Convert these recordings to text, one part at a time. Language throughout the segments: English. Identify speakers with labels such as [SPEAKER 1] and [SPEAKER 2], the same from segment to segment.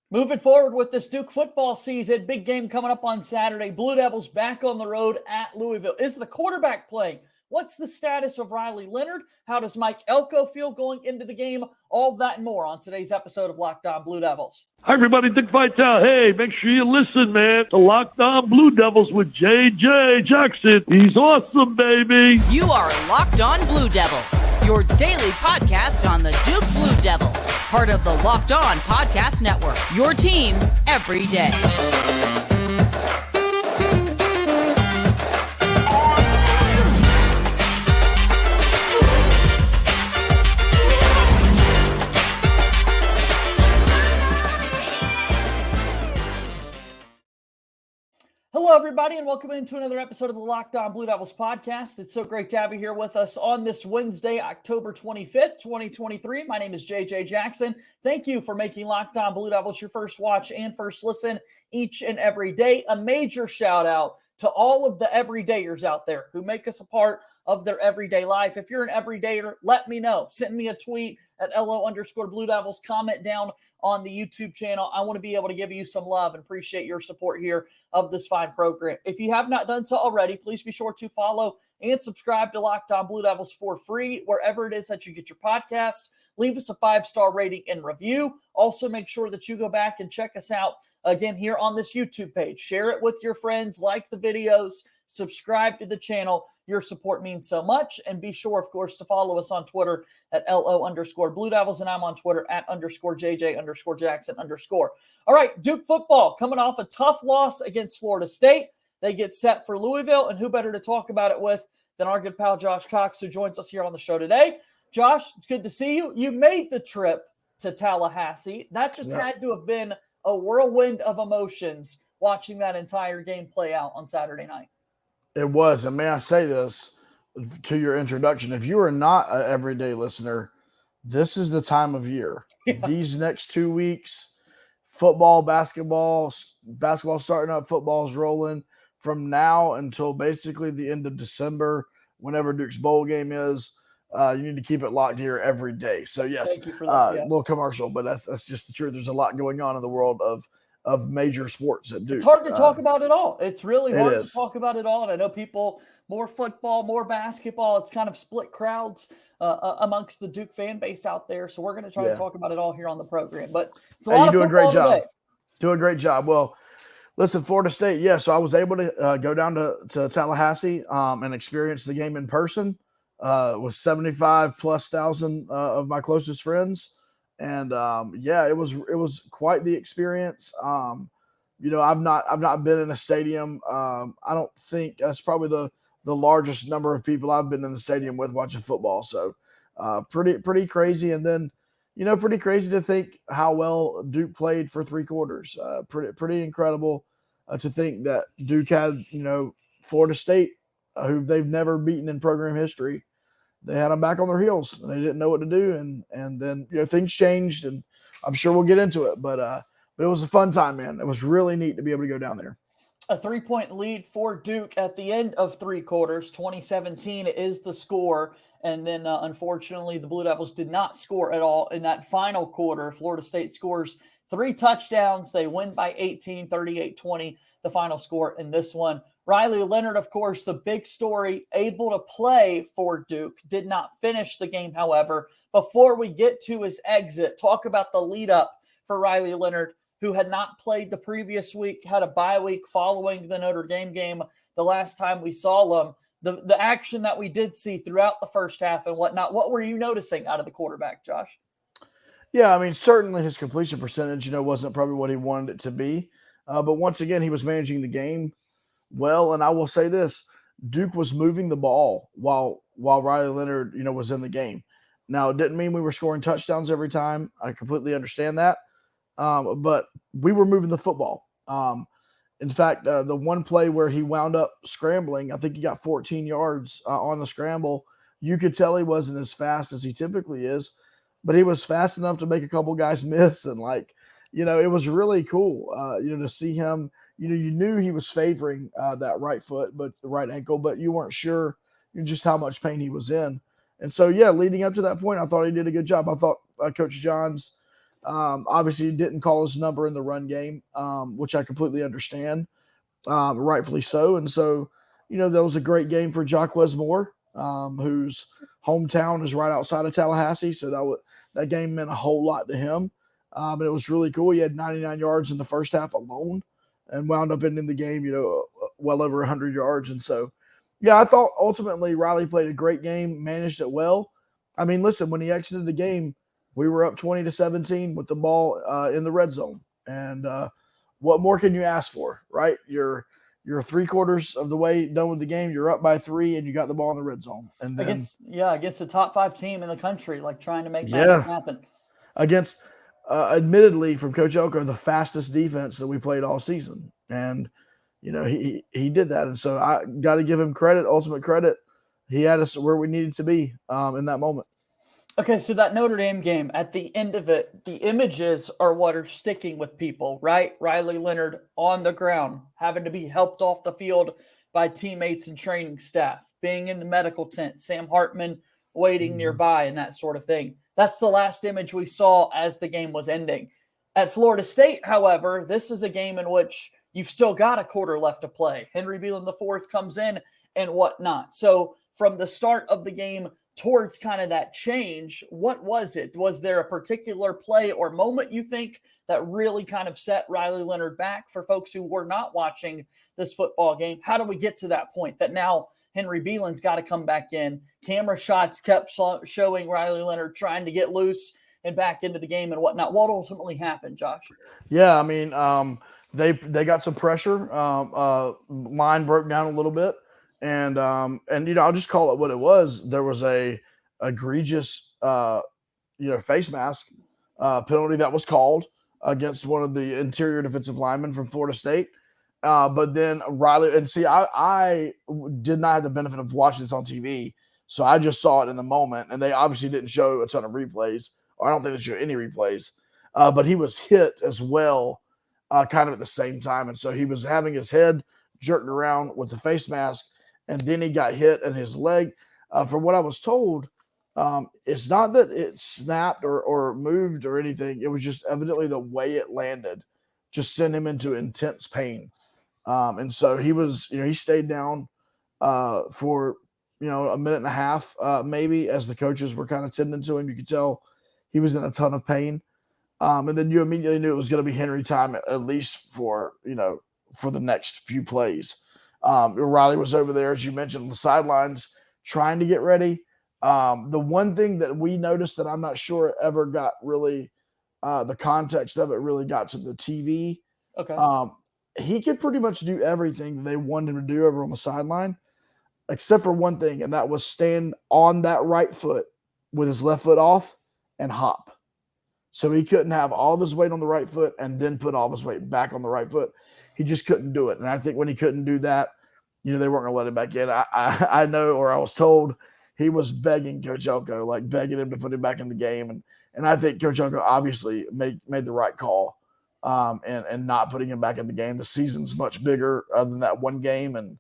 [SPEAKER 1] Moving forward with this Duke football season, big game coming up on Saturday. Blue Devils back on the road at Louisville. Is the quarterback playing? What's the status of Riley Leonard? How does Mike Elko feel going into the game? All that and more on today's episode of Locked On Blue Devils.
[SPEAKER 2] Hi, everybody. Dick Vitale. Hey, make sure you listen, man, to Locked On Blue Devils with J.J. Jackson. He's awesome, baby.
[SPEAKER 3] You are Locked On Blue Devils, your daily podcast on the Duke Blue Devils, part of the Locked On Podcast Network, your team every day.
[SPEAKER 1] Hello, everybody, and welcome into another episode of the Locked On Blue Devils podcast. It's so great to have you here with us on this Wednesday, October 25th, 2023. My name is J.J. Jackson. Thank you for making Locked On Blue Devils your first watch and first listen each and every day. A major shout out to all of the everydayers out there who make us a part of their everyday life. If you're an everydayer, let me know. Send me a tweet at LO_Blue Devils. Comment down on the YouTube channel. I want to be able to give you some love and appreciate your support here of this fine program. If you have not done so already, please be sure to follow and subscribe to Locked On Blue Devils for free, wherever it is that you get your podcast. Leave us a 5-star rating and review. Also, make sure that you go back and check us out again here on this YouTube page. Share it with your friends, like the videos, subscribe to the channel. Your support means so much. And be sure, of course, to follow us on Twitter at LO_Blue Devils. And I'm on Twitter at _JJ_Jackson_. All right, Duke football coming off a tough loss against Florida State. They get set for Louisville. And who better to talk about it with than our good pal Josh Cox, who joins us here on the show today. Josh, it's good to see you. You made the trip to Tallahassee. That just had to have been a whirlwind of emotions watching that entire game play out on Saturday night.
[SPEAKER 4] It was, and may I say this to your introduction, if you are not an everyday listener, this is the time of year. Yeah. These next 2 weeks, football, basketball starting up, football's rolling from now until basically the end of December, whenever Duke's bowl game is. You need to keep it locked here every day. So, yes,
[SPEAKER 1] thank you for that. Yeah.
[SPEAKER 4] Little commercial, but that's just the truth. There's a lot going on in the world of major sports at Duke.
[SPEAKER 1] It's hard to talk about it all. It's really hard to talk about it all. And I know people, more football, more basketball. It's kind of split crowds amongst the Duke fan base out there. So we're going to try to talk about it all here on the program. But it's a lot of football today.
[SPEAKER 4] Doing a great job. Well, listen, Florida State, so I was able to go down to Tallahassee and experience the game in person with 75,000+ of my closest friends. And it was quite the experience. I've not been in a stadium. I don't think that's probably the largest number of people I've been in the stadium with watching football. So pretty crazy. And then, pretty crazy to think how well Duke played for 3 quarters. Pretty incredible to think that Duke had, Florida State, who they've never beaten in program history. They had them back on their heels, and they didn't know what to do. And then, things changed, and I'm sure we'll get into it. But it was a fun time, man. It was really neat to be able to go down there.
[SPEAKER 1] A 3-point lead for Duke at the end of 3 quarters. 2017 is the score. And then, unfortunately, the Blue Devils did not score at all in that final quarter. Florida State scores 3 touchdowns. They win by 18, 38-20, the final score in this one. Riley Leonard, of course, the big story, able to play for Duke, did not finish the game, however. Before we get to his exit, talk about the lead up for Riley Leonard, who had not played the previous week, had a bye week following the Notre Dame game the last time we saw him. The action that we did see throughout the first half and whatnot. What were you noticing out of the quarterback, Josh?
[SPEAKER 4] Yeah, I mean, certainly his completion percentage, wasn't probably what he wanted it to be. But once again, he was managing the game well, and I will say this, Duke was moving the ball while Riley Leonard, was in the game. Now, it didn't mean we were scoring touchdowns every time. I completely understand that. But we were moving the football. In fact, the one play where he wound up scrambling, I think he got 14 yards on the scramble. You could tell he wasn't as fast as he typically is, but he was fast enough to make a couple guys miss. And it was really cool, to see him. You knew he was favoring that right foot, but the right ankle, but you weren't sure just how much pain he was in. And so, leading up to that point, I thought he did a good job. I thought Coach Johns Obviously, he didn't call his number in the run game, which I completely understand, rightfully so. And so, that was a great game for Jacquez Moore, whose hometown is right outside of Tallahassee. So that game meant a whole lot to him. And it was really cool. He had 99 yards in the first half alone and wound up ending the game, well over 100 yards. And so, I thought ultimately Riley played a great game, managed it well. I mean, listen, when he exited the game, we were up 20-17 with the ball in the red zone. And what more can you ask for, right? You're 3/4 of the way done with the game. You're up by 3, and you got the ball in the red zone. And then
[SPEAKER 1] against the top 5 team in the country, like trying to make magic happen.
[SPEAKER 4] Against, admittedly, from Coach Elko, the fastest defense that we played all season. And, he did that. And so I got to give him credit, ultimate credit. He had us where we needed to be in that moment.
[SPEAKER 1] Okay, so that Notre Dame game, at the end of it, the images are what are sticking with people, right? Riley Leonard on the ground, having to be helped off the field by teammates and training staff, being in the medical tent, Sam Hartman waiting nearby, and that sort of thing. That's the last image we saw as the game was ending. At Florida State, however, this is a game in which you've still got a quarter left to play. Henry Beelan IV comes in and whatnot. So from the start of the game towards kind of that change, what was it? Was there a particular play or moment you think that really kind of set Riley Leonard back for folks who were not watching this football game? How do we get to that point that now Henry Beelan's got to come back in? Camera shots kept showing Riley Leonard trying to get loose and back into the game and whatnot. What ultimately happened, Josh?
[SPEAKER 4] Yeah, I mean, they got some pressure. Line broke down a little bit. And I'll just call it what it was. There was a egregious, face mask penalty that was called against one of the interior defensive linemen from Florida State. But then Riley, and see, I did not have the benefit of watching this on TV, so I just saw it in the moment. And they obviously didn't show a ton of replays, or I don't think they showed any replays. But he was hit as well, kind of at the same time, and so he was having his head jerked around with the face mask. And then he got hit in his leg. From what I was told, it's not that it snapped or moved or anything. It was just evidently the way it landed just sent him into intense pain. And so he was, he stayed down for, a minute and a half, maybe, as the coaches were kind of tending to him. You could tell he was in a ton of pain. And then you immediately knew it was going to be Henry time, at least for the next few plays. Riley was over there, as you mentioned, on the sidelines trying to get ready. The one thing that we noticed that I'm not sure ever got really the context of it really got to the TV.
[SPEAKER 1] Okay.
[SPEAKER 4] He could pretty much do everything they wanted him to do over on the sideline, except for one thing, and that was stand on that right foot with his left foot off and hop. So he couldn't have all of his weight on the right foot and then put all of his weight back on the right foot. He just couldn't do it. And I think when he couldn't do that, they weren't going to let him back in. I know, or I was told, he was begging Coach Elko, like begging him to put him back in the game. And I think Coach Elko obviously made the right call and not putting him back in the game. The season's much bigger than that one game. And,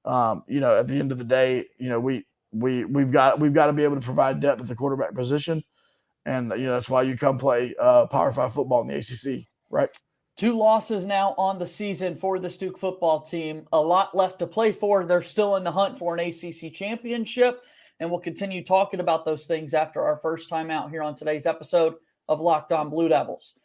[SPEAKER 4] at the end of the day, we've got to be able to provide depth at the quarterback position. And, that's why you come play Power 5 football in the ACC, right?
[SPEAKER 1] 2 losses now on the season for the Duke football team. A lot left to play for. They're still in the hunt for an ACC championship, and we'll continue talking about those things after our first time out here on today's episode of Locked On Blue Devils.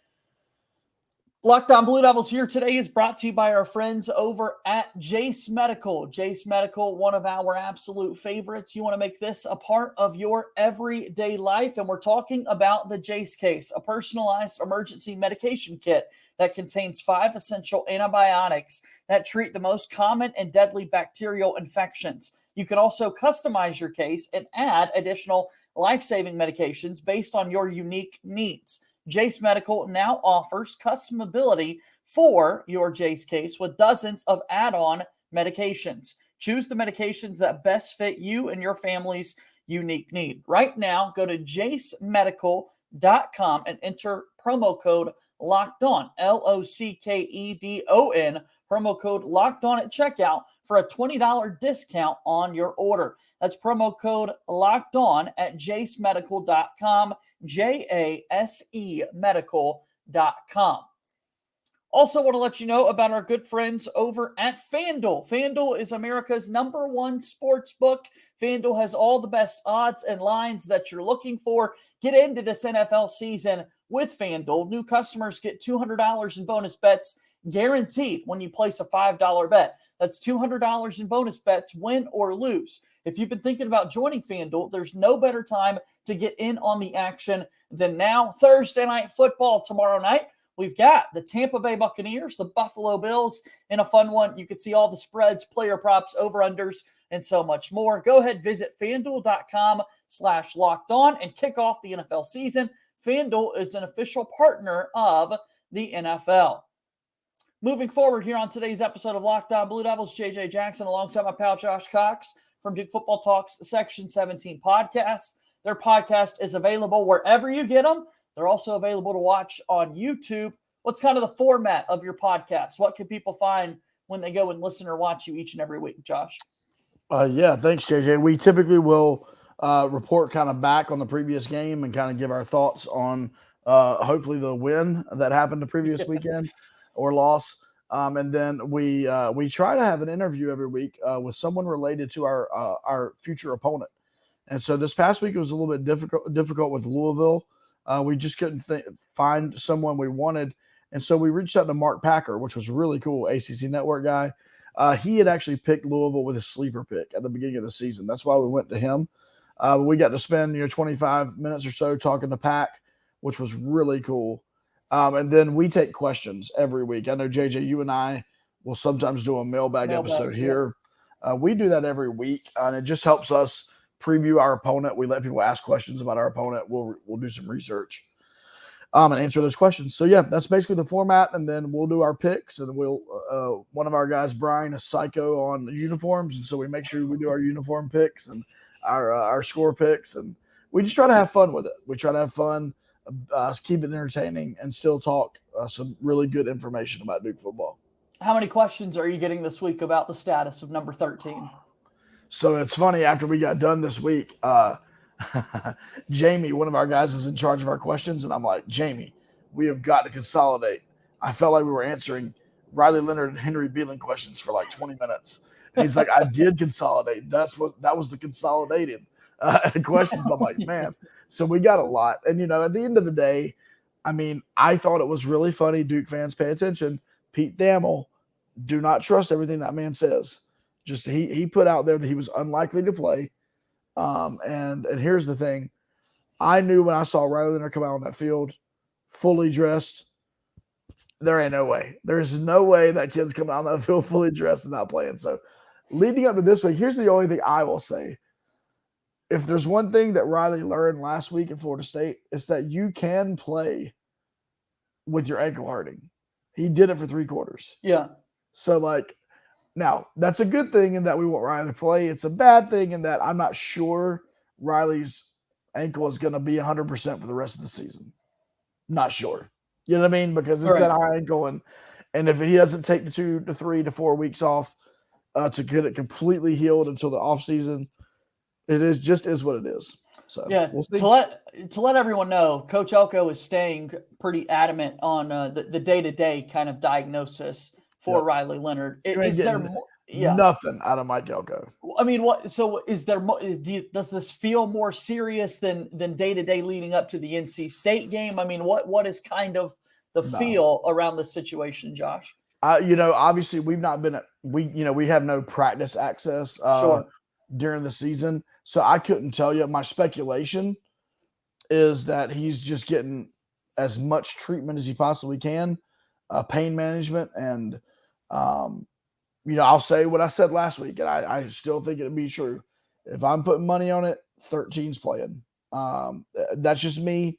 [SPEAKER 1] Locked On Blue Devils here today is brought to you by our friends over at Jace Medical. Jace Medical, one of our absolute favorites. You want to make this a part of your everyday life, and we're talking about the Jace case, a personalized emergency medication kit that contains 5 essential antibiotics that treat the most common and deadly bacterial infections. You can also customize your case and add additional life-saving medications based on your unique needs. Jace Medical now offers customability for your Jace case with dozens of add-on medications. Choose the medications that best fit you and your family's unique need. Right now, go to jacemedical.com and enter promo code Locked On, LOCKEDON, promo code Locked On at checkout for a $20 discount on your order. That's promo code Locked On at jacemedical.com, JASEmedical.com. Also want to let you know about our good friends over at FanDuel. FanDuel is America's #1 sports book. FanDuel has all the best odds and lines that you're looking for. Get into this NFL season with FanDuel. New customers get $200 in bonus bets guaranteed when you place a $5 bet. That's $200 in bonus bets, win or lose. If you've been thinking about joining FanDuel, there's no better time to get in on the action than now. Thursday night football tomorrow night. We've got the Tampa Bay Buccaneers, the Buffalo Bills, in a fun one. You can see all the spreads, player props, over-unders, and so much more. Go ahead, visit FanDuel.com/lockedon and kick off the NFL season. FanDuel is an official partner of the NFL. Moving forward here on today's episode of Locked On Blue Devils, JJ Jackson alongside my pal Josh Cox from Duke Football Talks Section 17 podcast. Their podcast is available wherever you get them. They're also available to watch on YouTube. What's kind of the format of your podcast? What can people find when they go and listen or watch you each and every week, Josh?
[SPEAKER 4] Yeah, thanks, JJ. We typically will report kind of back on the previous game and kind of give our thoughts on hopefully the win that happened the previous weekend or loss. And then we try to have an interview every week with someone related to our future opponent. And so this past week it was a little bit difficult with Louisville. We just couldn't find someone we wanted. And so we reached out to Mark Packer, which was really cool, ACC Network guy. He had actually picked Louisville with a sleeper pick at the beginning of the season. That's why we went to him. We got to spend 25 minutes or so talking to Pack, which was really cool. And then we take questions every week. I know, JJ, you and I will sometimes do a mailbag episode here. We do that every week, and it just helps us preview our opponent. We let people ask questions about our opponent. We'll do some research and answer those questions. So, yeah, that's basically the format, and then we'll do our picks, and we'll one of our guys, Brian, is psycho on uniforms, and so we make sure we do our uniform picks and our score picks, and we just try to have fun with it. We try to have fun, keep it entertaining, and still talk some really good information about Duke football.
[SPEAKER 1] How many questions are you getting this week about the status of number 13?
[SPEAKER 4] So it's funny, after we got done this week, Jamie, one of our guys, is in charge of our questions, and I'm like, Jamie, we have got to consolidate. I felt like we were answering Riley Leonard and Henry Beeling questions for like 20 minutes. And he's like, I did consolidate. That was the consolidated questions. I'm like, man. So we got a lot. And, at the end of the day, I thought it was really funny. Duke fans, pay attention. Pete Thamel, do not trust everything that man says. Just he put out there that he was unlikely to play. And here's the thing. I knew when I saw Riley Leonard come out on that field fully dressed, there ain't no way. There's no way that kid's coming out on that field fully dressed and not playing. So leading up to this week, here's the only thing I will say. If there's one thing that Riley learned last week at Florida State, it's that you can play with your ankle hurting. He did it for 3 quarters.
[SPEAKER 1] Yeah.
[SPEAKER 4] So, now, that's a good thing in that we want Riley to play. It's a bad thing in that I'm not sure Riley's ankle is going to be 100% for the rest of the season. Not sure. You know what I mean? Because it's that high ankle. And if he doesn't take the 2 to 3 to 4 weeks off to get it completely healed until the offseason, it is what it is. So
[SPEAKER 1] yeah,
[SPEAKER 4] we'll see.
[SPEAKER 1] To let everyone know, Coach Elko is staying pretty adamant on the day-to-day kind of diagnosis for Riley Leonard. Is there more? Yeah.
[SPEAKER 4] Nothing out of Mike Elko.
[SPEAKER 1] What? So is there? Does this feel more serious than day-to-day leading up to the NC State game? What is kind of the feel around this situation, Josh?
[SPEAKER 4] Obviously we've not been we have no practice access during the season, so I couldn't tell you. My speculation is that he's just getting as much treatment as he possibly can, pain management, and I'll say what I said last week, and I still think it'd be true. If I'm putting money on it, 13's playing. That's just me.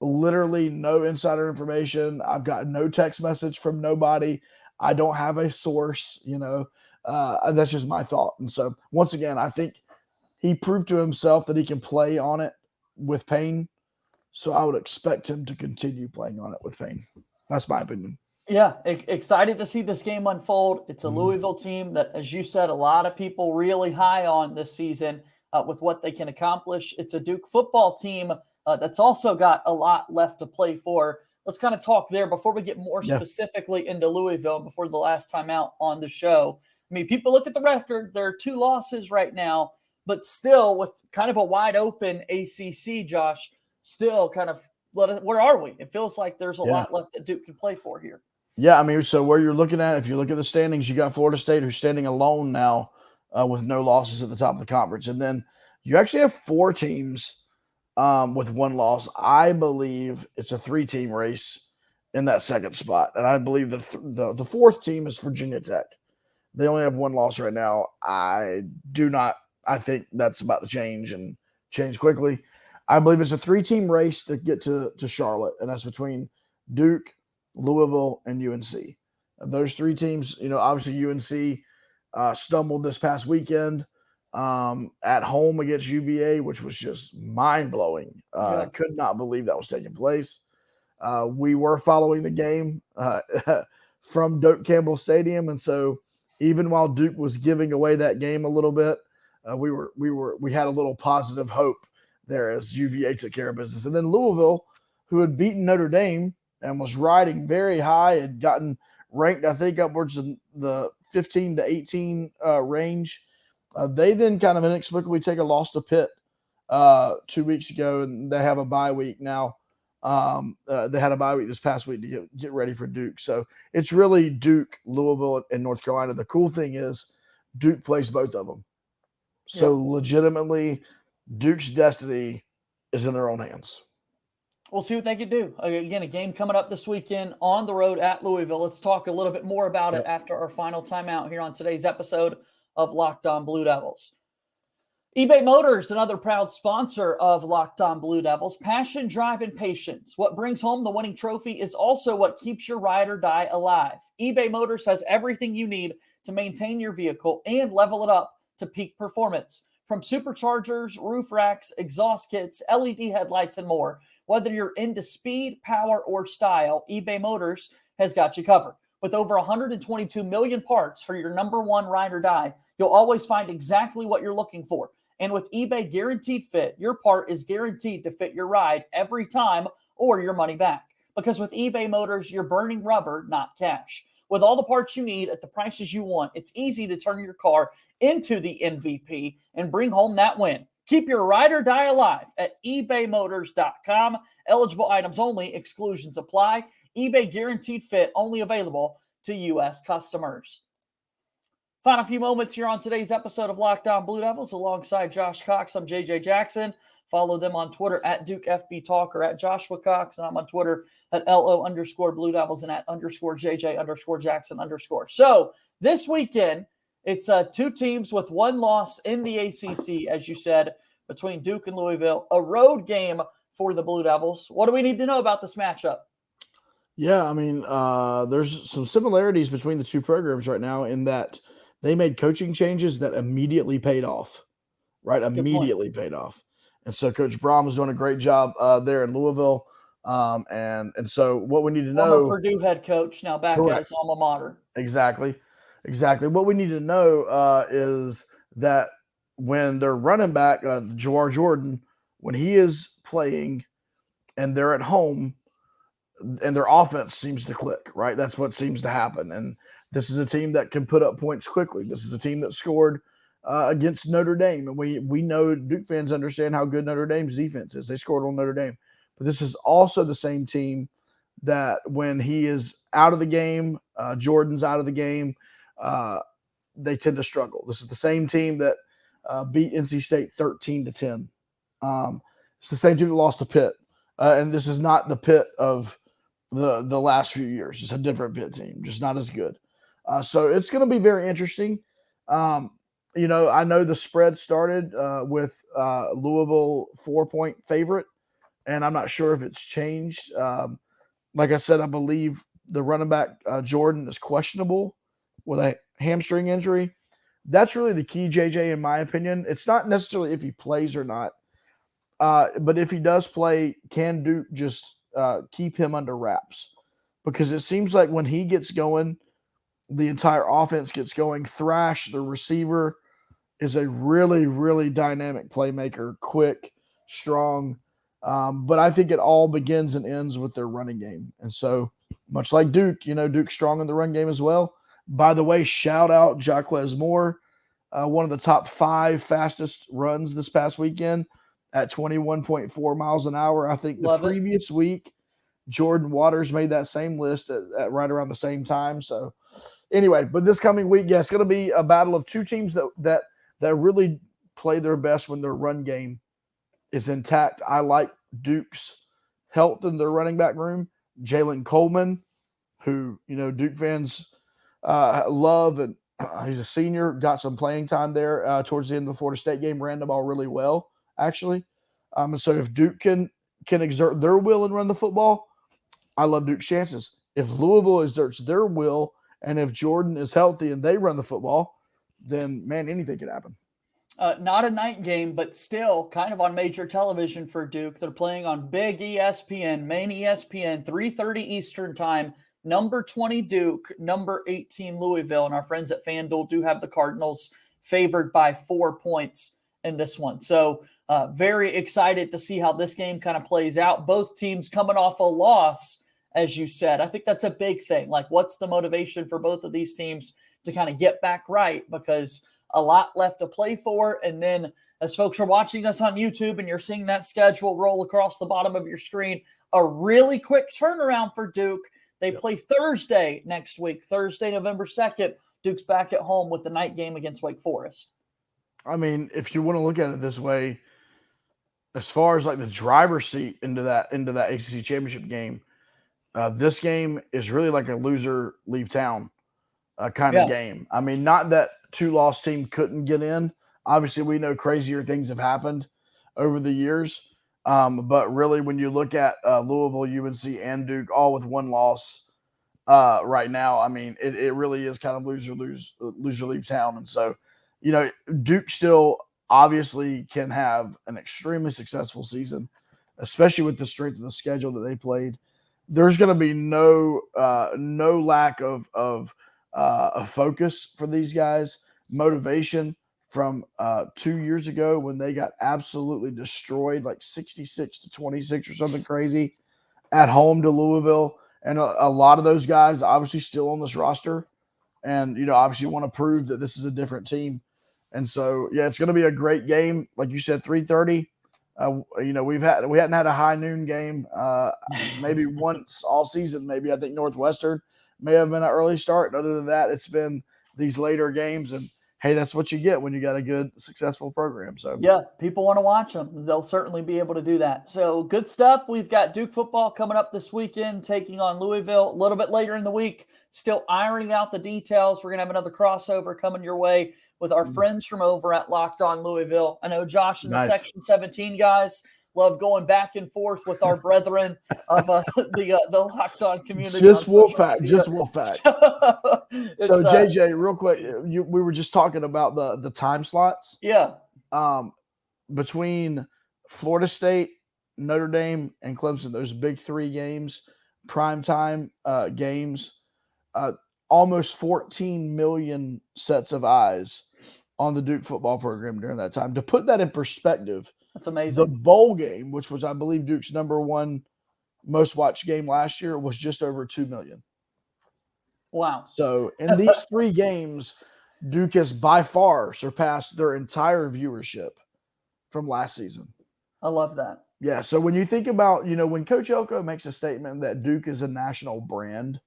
[SPEAKER 4] Literally no insider information. I've got no text message from nobody. I don't have a source, that's just my thought. And so once again, I think he proved to himself that he can play on it with pain. So I would expect him to continue playing on it with pain. That's my opinion.
[SPEAKER 1] Yeah, excited to see this game unfold. It's a Louisville team that, as you said, a lot of people really high on this season with what they can accomplish. It's a Duke football team that's also got a lot left to play for. Let's kind of talk there before we get more
[SPEAKER 4] Yeah.
[SPEAKER 1] specifically into Louisville before the last time out on the show. I mean, people look at the record. There are 2 losses right now, but still with kind of a wide open ACC, Josh, still kind of where are we? It feels like there's a lot left that Duke can play for here.
[SPEAKER 4] Yeah, I mean, so where you're looking at, if you look at the standings, you got Florida State who's standing alone now with no losses at the top of the conference. And then you actually have 4 teams with 1 loss. I believe it's a 3-team race in that second spot. And I believe the 4th team is Virginia Tech. They only have 1 loss right now. I think that's about to change and change quickly. I believe it's a 3-team race to get to Charlotte, and that's between Duke, Louisville, and UNC. Those 3 teams, obviously UNC stumbled this past weekend at home against UVA, which was just mind-blowing. I could not believe that was taking place. We were following the game from Doak Campbell Stadium, and so even while Duke was giving away that game a little bit, we had a little positive hope there as UVA took care of business. And then Louisville, who had beaten Notre Dame and was riding very high, had gotten ranked, I think, upwards in the 15 to 18 range. They then kind of inexplicably take a loss to Pitt 2 weeks ago, and they have a bye week now. They had a bye week this past week to get ready for Duke. So it's really Duke, Louisville, and North Carolina. The cool thing is Duke plays both of them. So legitimately, Duke's destiny is in their own hands.
[SPEAKER 1] We'll see what they can do. Again, a game coming up this weekend on the road at Louisville. Let's talk a little bit more about it after our final timeout here on today's episode of Locked On Blue Devils. eBay Motors, another proud sponsor of Locked On Blue Devils. Passion, drive, and patience. What brings home the winning trophy is also what keeps your ride or die alive. eBay Motors has everything you need to maintain your vehicle and level it up to peak performance. From superchargers, roof racks, exhaust kits, LED headlights, and more. Whether you're into speed, power, or style, eBay Motors has got you covered. With over 122 million parts for your number one ride or die, you'll always find exactly what you're looking for. And with eBay Guaranteed Fit, your part is guaranteed to fit your ride every time or your money back. Because with eBay Motors, you're burning rubber, not cash. With all the parts you need at the prices you want, it's easy to turn your car into the MVP and bring home that win. Keep your ride or die alive at ebaymotors.com. Eligible items only. Exclusions apply. eBay Guaranteed Fit only available to U.S. customers. Final few moments here on today's episode of Locked On Blue Devils alongside Josh Cox. I'm JJ Jackson. Follow them on Twitter at DukeFBTalk or at Joshua Cox. And I'm on Twitter at LO_Blue Devils and at _JJ_Jackson_. So this weekend, it's 2 teams with 1 loss in the ACC, as you said, between Duke and Louisville. A road game for the Blue Devils. What do we need to know about this matchup?
[SPEAKER 4] Yeah, I mean, there's some similarities between the 2 programs right now in that they made coaching changes that immediately paid off, right? Immediately paid off. And so Coach Braum is doing a great job there in Louisville. And so what we need to know –
[SPEAKER 1] Purdue head coach, now back at his alma mater.
[SPEAKER 4] Exactly. What we need to know is that when their running back, Jawar Jordan, when he is playing and they're at home and their offense seems to click, right? That's what seems to happen. And this is a team that can put up points quickly. This is a team that scored against Notre Dame. And we know Duke fans understand how good Notre Dame's defense is. They scored on Notre Dame. But this is also the same team that when he is out of the game, Jordan's out of the game, they tend to struggle. This is the same team that beat NC State 13-10. It's the same team that lost to Pitt. And this is not the Pitt of the last few years. It's a different Pitt team, just not as good. So it's going to be very interesting. I know the spread started with Louisville 4-point favorite, and I'm not sure if it's changed. Like I said, I believe the running back Jordan is questionable with a hamstring injury. That's really the key, JJ, in my opinion. It's not necessarily if he plays or not, but if he does play, can Duke just keep him under wraps? Because it seems like when he gets going, the entire offense gets going. Thrash, the receiver, is a really, really dynamic playmaker, quick, strong. But I think it all begins and ends with their running game. And so, much like Duke, Duke's strong in the run game as well. By the way, shout out Jaquez Moore, one of the top 5 fastest runs this past weekend at 21.4 miles an hour. I think the previous week, Jordan Waters made that same list at right around the same time. So anyway, but this coming week, it's going to be a battle of two teams that really play their best when their run game is intact. I like Duke's health in their running back room. Jalen Coleman, who, Duke fans love, and he's a senior, got some playing time there towards the end of the Florida State game, ran the ball really well, actually. And so if Duke can exert their will and run the football, I love Duke's chances. If Louisville exerts their will, and if Jordan is healthy and they run the football, then, man, anything can happen.
[SPEAKER 1] Not a night game, but still kind of on major television for Duke. They're playing on big ESPN, main ESPN, 3:30 Eastern time. Number 20 Duke, number 18 Louisville. And our friends at FanDuel do have the Cardinals favored by 4 points in this one. So very excited to see how this game kind of plays out. Both teams coming off a loss, as you said. I think that's a big thing. Like, what's the motivation for both of these teams to kind of get back right? Because a lot left to play for. And then as folks are watching us on YouTube and you're seeing that schedule roll across the bottom of your screen, a really quick turnaround for Duke. They play Thursday next week, Thursday, November 2nd. Duke's back at home with the night game against Wake Forest.
[SPEAKER 4] I mean, if you want to look at it this way, as far as like the driver's seat into that ACC championship game, this game is really like a loser leave town kind of game. I mean, not that 2-loss team couldn't get in. Obviously, we know crazier things have happened over the years. But really, when you look at Louisville, UNC, and Duke all with 1 loss right now, I mean, it really is kind of loser leave town. And so, Duke still obviously can have an extremely successful season, especially with the strength of the schedule that they played. There's going to be no lack of focus for these guys, motivation from 2 years ago when they got absolutely destroyed, like 66-26 or something crazy at home to Louisville. And a lot of those guys obviously still on this roster and, obviously want to prove that this is a different team. And so, it's going to be a great game. Like you said, 3:30. We hadn't had a high noon game maybe once all season. Maybe I think Northwestern may have been an early start. And other than that, it's been these later games. And hey, that's what you get when you got a good, successful program. So
[SPEAKER 1] yeah, people want to watch them. They'll certainly be able to do that. So good stuff. We've got Duke football coming up this weekend, taking on Louisville a little bit later in the week. Still ironing out the details. We're going to have another crossover coming your way with our friends from over at Locked On Louisville. I know Josh and the Section 17 guys love going back and forth with our brethren of the Locked On community.
[SPEAKER 4] Just Wolfpack. So JJ, real quick, we were just talking about the time slots.
[SPEAKER 1] Yeah.
[SPEAKER 4] Between Florida State, Notre Dame, and Clemson, those big 3 games, primetime games, almost 14 million sets of eyes on the Duke football program during that time. To put that in perspective,
[SPEAKER 1] that's amazing.
[SPEAKER 4] The bowl game, which was, I believe, Duke's number 1 most watched game last year, was just over 2 million.
[SPEAKER 1] Wow.
[SPEAKER 4] So in these 3 games, Duke has by far surpassed their entire viewership from last season.
[SPEAKER 1] I love that.
[SPEAKER 4] Yeah. So when you think about, when Coach Elko makes a statement that Duke is a national brand,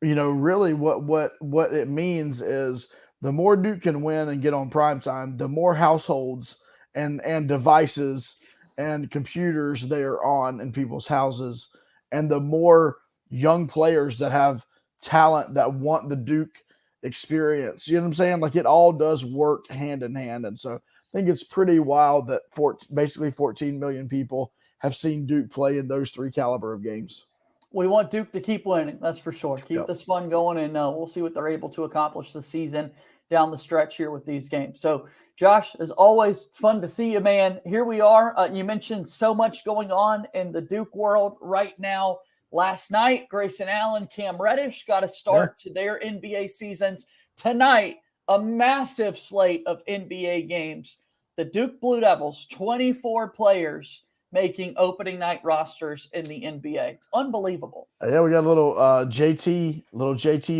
[SPEAKER 4] really what it means is the more Duke can win and get on primetime, the more households and devices and computers they are on in people's houses, and the more young players that have talent that want the Duke experience. You know what I'm saying? Like, it all does work hand in hand. And so I think it's pretty wild that basically 14 million people have seen Duke play in those 3 caliber of games.
[SPEAKER 1] We want Duke to keep winning, that's for sure. Keep this fun going, and we'll see what they're able to accomplish this season down the stretch here with these games. So, Josh, as always, it's fun to see you, man. Here we are. You mentioned so much going on in the Duke world right now. Last night, Grayson Allen, Cam Reddish got a start to their NBA seasons. Tonight, a massive slate of NBA games. The Duke Blue Devils, 24 players, making opening night rosters in the NBA. It's unbelievable.
[SPEAKER 4] Yeah, we got a little JT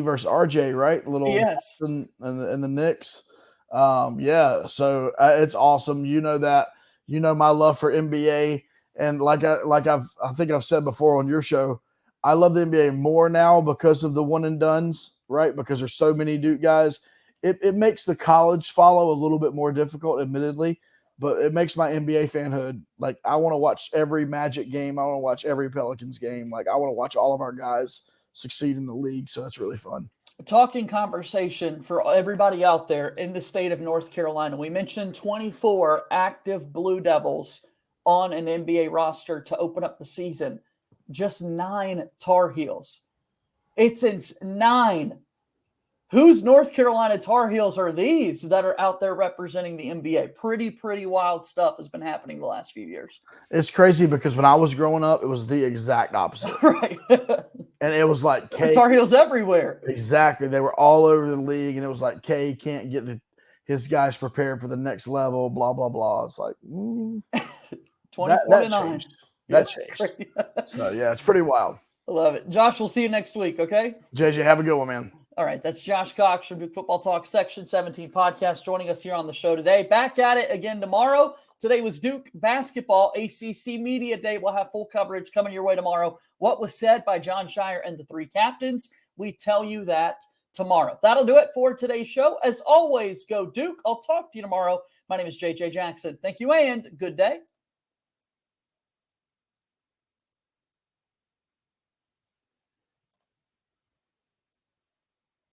[SPEAKER 4] versus RJ, right? A little
[SPEAKER 1] Yes.
[SPEAKER 4] and the Knicks. Yeah, so it's awesome. You know that. You know my love for NBA, and I think I've said before on your show, I love the NBA more now because of the one and dones, right? Because there's so many Duke guys. It makes the college follow a little bit more difficult, admittedly, but it makes my NBA fanhood, like, I want to watch every Magic game. I want to watch every Pelicans game. Like, I want to watch all of our guys succeed in the league. So that's really fun.
[SPEAKER 1] Talking conversation for everybody out there in the state of North Carolina. We mentioned 24 active Blue Devils on an NBA roster to open up the season. Just 9 Tar Heels. It's 9. Whose North Carolina Tar Heels are these that are out there representing the NBA? Pretty wild stuff has been happening the last few years.
[SPEAKER 4] It's crazy because when I was growing up, it was the exact opposite.
[SPEAKER 1] Right.
[SPEAKER 4] And it was like
[SPEAKER 1] Tar Heels everywhere.
[SPEAKER 4] Exactly. They were all over the league, and it was like K can't get his guys prepared for the next level, blah, blah, blah. It's like
[SPEAKER 1] 24-9.
[SPEAKER 4] Changed. That changed. So, yeah, it's pretty wild.
[SPEAKER 1] I love it. Josh, we'll see you next week, okay?
[SPEAKER 4] JJ, have a good one, man.
[SPEAKER 1] All right, that's Josh Cox from Duke Football Talk Section 17 podcast joining us here on the show today. Back at it again tomorrow. Today was Duke basketball ACC Media Day. We'll have full coverage coming your way tomorrow. What was said by John Shire and the 3 captains, we tell you that tomorrow. That'll do it for today's show. As always, go Duke. I'll talk to you tomorrow. My name is JJ Jackson. Thank you and good day.